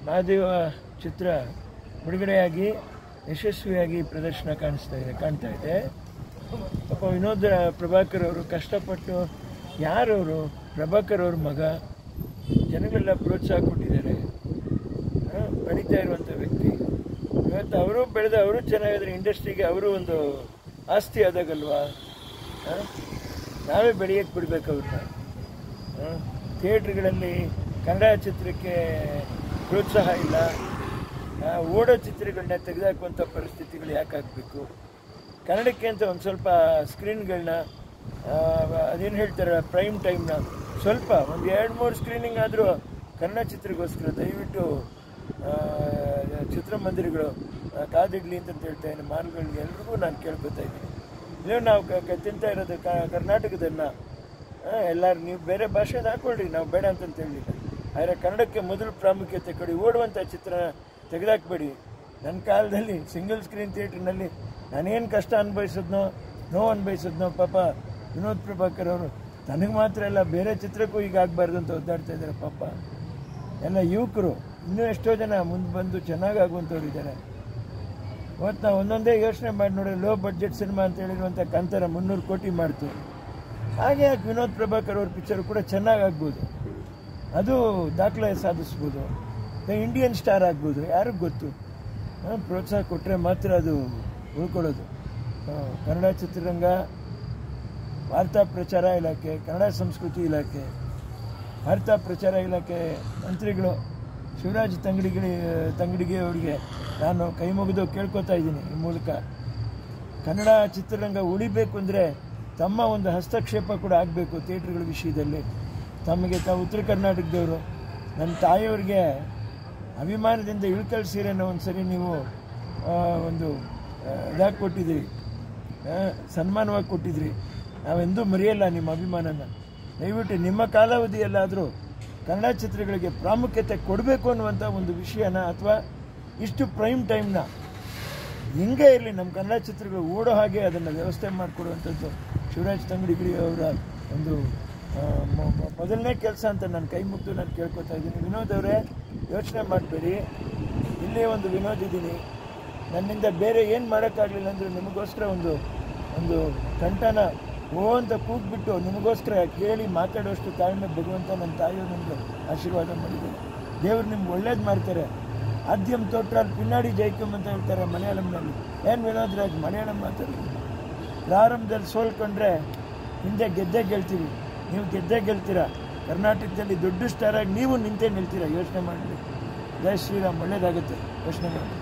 ಮಹಾದೇವ ಚಿತ್ರ ಬಿಡುಗಡೆಯಾಗಿ ಯಶಸ್ವಿಯಾಗಿ ಪ್ರದರ್ಶನ ಕಾಣ್ತಾ ಇದೆ. ಪಾಪ ವಿನೋದ್ ಪ್ರಭಾಕರ್ ಅವರು ಕಷ್ಟಪಟ್ಟು, ಯಾರವರು ಪ್ರಭಾಕರ್ ಅವ್ರ ಮಗ, ಜನಗಳೆಲ್ಲ ಪ್ರೋತ್ಸಾಹ ಕೊಟ್ಟಿದ್ದಾರೆ. ಬೆಳೀತಾ ಇರುವಂಥ ವ್ಯಕ್ತಿ. ಇವತ್ತು ಅವರು ಬೆಳೆದ, ಅವರು ಚೆನ್ನಾಗಿದ್ರೆ ಇಂಡಸ್ಟ್ರಿಗೆ ಅವರು ಒಂದು ಆಸ್ತಿ ಆದಾಗಲ್ವಾ. ನಾವೇ ಬೆಳೆಯೋಕ್ಕೆ ಬಿಡ್ಬೇಕು ಅವ್ರನ್ನ. ಥಿಯೇಟ್ರ್ಗಳಲ್ಲಿ ಕನ್ನಡ ಚಿತ್ರಕ್ಕೆ ಪ್ರೋತ್ಸಾಹ ಇಲ್ಲ, ಓಡೋ ಚಿತ್ರಗಳನ್ನ ತೆಗೆದುಹಾಕುವಂಥ ಪರಿಸ್ಥಿತಿಗಳು ಯಾಕೆ ಆಗಬೇಕು? ಕನ್ನಡಕ್ಕೆ ಅಂತ ಒಂದು ಸ್ವಲ್ಪ ಸ್ಕ್ರೀನ್ಗಳನ್ನ, ಅದೇನು ಹೇಳ್ತಾರೆ ಪ್ರೈಮ್ ಟೈಮ್ನ, ಸ್ವಲ್ಪ ಒಂದು 2-3 ಸ್ಕ್ರೀನಿಂಗ್ ಆದರೂ ಕನ್ನಡ ಚಿತ್ರಗೋಸ್ಕರ ದಯವಿಟ್ಟು ಚಿತ್ರಮಂದಿರಗಳು ಕಾದಿಡಲಿ ಅಂತ ಹೇಳ್ತಾ ಇದ್ದೀನಿ. ಮಾಲ್ಗಳಿಗೆ ಎಲ್ರಿಗೂ ನಾನು ಕೇಳ್ಕೊತಾ ಇದ್ದೀನಿ. ನೀವು ನಾವು ತಿಂತಾ ಇರೋದು ಕರ್ನಾಟಕದನ್ನು, ಎಲ್ಲರೂ ನೀವು ಬೇರೆ ಭಾಷೆದ ಹಾಕ್ಕೊಳ್ರಿ, ನಾವು ಬೇಡ ಅಂತಂತ ಹೇಳಿಲ್ಲ. ಆದರೆ ಕನ್ನಡಕ್ಕೆ ಮೊದಲು ಪ್ರಾಮುಖ್ಯತೆ ಕೊಡಿ. ಓಡುವಂಥ ಚಿತ್ರ ತೆಗೆದಾಕ್ಬೇಡಿ. ನನ್ನ ಕಾಲದಲ್ಲಿ ಸಿಂಗಲ್ ಸ್ಕ್ರೀನ್ ಥಿಯೇಟ್ರಿನಲ್ಲಿ ನಾನೇನು ಕಷ್ಟ ಅನುಭವಿಸಿದ್ನೋ, ನೋವು ಅನುಭವಿಸಿದ್ನೋ, ಪಾಪ ವಿನೋದ್ ಪ್ರಭಾಕರ್ ಅವರು ತನಗೆ ಮಾತ್ರ ಎಲ್ಲ ಬೇರೆ ಚಿತ್ರಕ್ಕೂ ಈಗ ಆಗಬಾರ್ದು ಅಂತ ಒದ್ದಾಡ್ತಾ ಇದ್ದಾರೆ. ಪಾಪ ಎಲ್ಲ ಯುವಕರು ಇನ್ನೂ ಎಷ್ಟೋ ಜನ ಮುಂದೆ ಬಂದು ಚೆನ್ನಾಗಾಗುವಂಥವ್ರು ಇದ್ದಾರೆ. ಇವತ್ತು ನಾವು ಒಂದೊಂದೇ ಯೋಚನೆ ಮಾಡಿ ನೋಡಿ, ಲೋ ಬಡ್ಜೆಟ್ ಸಿನಿಮಾ ಅಂತ ಹೇಳಿರುವಂಥ ಕಾಂತಾರ 300 ಕೋಟಿ ಮಾಡ್ತು. ಹಾಗೆ ವಿನೋದ್ ಪ್ರಭಾಕರ್ ಅವ್ರ ಪಿಕ್ಚರ್ ಕೂಡ ಚೆನ್ನಾಗಾಗ್ಬೋದು, ಅದು ದಾಖಲೆ ಸಾಧಿಸ್ಬೋದು, ಇಂಡಿಯನ್ ಸ್ಟಾರ್ ಆಗ್ಬೋದು, ಯಾರಿಗೆ ಗೊತ್ತು. ಪ್ರೋತ್ಸಾಹ ಕೊಟ್ಟರೆ ಮಾತ್ರ ಅದು ಉಳ್ಕೊಳ್ಳೋದು. ಕನ್ನಡ ಚಿತ್ರರಂಗ, ವಾರ್ತಾ ಪ್ರಚಾರ ಇಲಾಖೆ, ಕನ್ನಡ ಸಂಸ್ಕೃತಿ ಇಲಾಖೆ, ವಾರ್ತಾ ಪ್ರಚಾರ ಇಲಾಖೆ ಮಂತ್ರಿಗಳು ಶಿವರಾಜ್ ತಂಗಡಿಗೆ ಅವರಿಗೆ ನಾನು ಕೈ ಮುಗಿದು ಕೇಳ್ಕೊತಾ ಇದ್ದೀನಿ ಈ ಮೂಲಕ. ಕನ್ನಡ ಚಿತ್ರರಂಗ ಉಳಿಬೇಕು ಅಂದರೆ ತಮ್ಮ ಒಂದು ಹಸ್ತಕ್ಷೇಪ ಕೂಡ ಆಗಬೇಕು ಥಿಯೇಟ್ರ್ಗಳ ವಿಷಯದಲ್ಲಿ. ತಮಗೆ ತಾವು ಉತ್ತರ ಕರ್ನಾಟಕದವರು, ನನ್ನ ತಾಯಿಯವ್ರಿಗೆ ಅಭಿಮಾನದಿಂದ ಇಳ್ಕಲ್ ಸೀರೆನ ಒಂದು ಸರಿ ನೀವು ಒಂದು ಇದಾಗಿ ಕೊಟ್ಟಿದ್ರಿ, ಸನ್ಮಾನವಾಗಿ ಕೊಟ್ಟಿದ್ರಿ. ನಾವೆಂದೂ ಮರೆಯಲ್ಲ ನಿಮ್ಮ ಅಭಿಮಾನನ. ದಯವಿಟ್ಟು ನಿಮ್ಮ ಕಾಲಾವಧಿಯಲ್ಲಾದರೂ ಕನ್ನಡ ಚಿತ್ರಗಳಿಗೆ ಪ್ರಾಮುಖ್ಯತೆ ಕೊಡಬೇಕು ಅನ್ನುವಂಥ ಒಂದು ವಿಷಯನ, ಅಥವಾ ಇಷ್ಟು ಪ್ರೈಮ್ ಟೈಮ್ನ ಹಿಂಗೆ ಇರಲಿ, ನಮ್ಮ ಕನ್ನಡ ಚಿತ್ರಗಳು ಓಡೋ ಹಾಗೆ ಅದನ್ನು ವ್ಯವಸ್ಥೆ ಮಾಡಿಕೊಡುವಂಥದ್ದು ಶಿವರಾಜ್ ತಂಗಡಿಗಳಿ ಅವರ ಒಂದು ಮೊದಲನೇ ಕೆಲಸ ಅಂತ ನಾನು ಕೈ ಮುಗಿದು ನಾನು ಕೇಳ್ಕೊತಾ ಇದ್ದೀನಿ. ವಿನೋದ್ ಅವರೇ, ಯೋಚನೆ ಮಾಡಬೇಡಿ, ಇಲ್ಲೇ ಒಂದು ವಿನೋದ್ ಇದ್ದೀನಿ, ನನ್ನಿಂದ ಬೇರೆ ಏನು ಮಾಡೋಕ್ಕಾಗಲಿಲ್ಲ ಅಂದರೆ ನಿಮಗೋಸ್ಕರ ಒಂದು ಕಂಠನ ಅಂತ ಕೂಗ್ಬಿಟ್ಟು ನಿಮಗೋಸ್ಕರ ಕೇಳಿ ಮಾತಾಡೋಷ್ಟು ತಾಳ್ಮೆ ಭಗವಂತ ನನ್ನ ತಾಯಿಯವರು ನಮಗೆ ಆಶೀರ್ವಾದ ಮಾಡಿದ್ದಾರೆ. ದೇವರು ನಿಮ್ಗೆ ಒಳ್ಳೇದು ಮಾಡ್ತಾರೆ. ಆದ್ಯಂ ತೋಟ್ರಾಲ್ ಪಿನ್ನಾಡಿ ಜೈಕಮ್ ಅಂತ ಹೇಳ್ತಾರೆ ಮಲಯಾಳಂನಲ್ಲಿ. ಏನು ವಿನೋದ್ ರಾಜ್ ಮಲಯಾಳಂ ಮಾತಾಡ್ತೀವಿ. ಪ್ರಾರಂಭದಲ್ಲಿ ಸೋಲ್ಕೊಂಡ್ರೆ ಹಿಂದೆ ಗೆದ್ದೇ ಗೆಲ್ತೀವಿ. ನೀವು ಗೆದ್ದೇ ಗೆಲ್ತೀರಾ. ಕರ್ನಾಟಕದಲ್ಲಿ ದೊಡ್ಡ ಸ್ಟಾರಾಗಿ ನೀವು ನಿಂತೇ ನಿಲ್ತೀರಾ. ಯೋಚನೆ ಮಾಡಲಿ. ಜೈ ಶ್ರೀರಾಮ್. ಒಳ್ಳೇದಾಗುತ್ತೆ, ಯೋಚನೆ ಮಾಡಿ.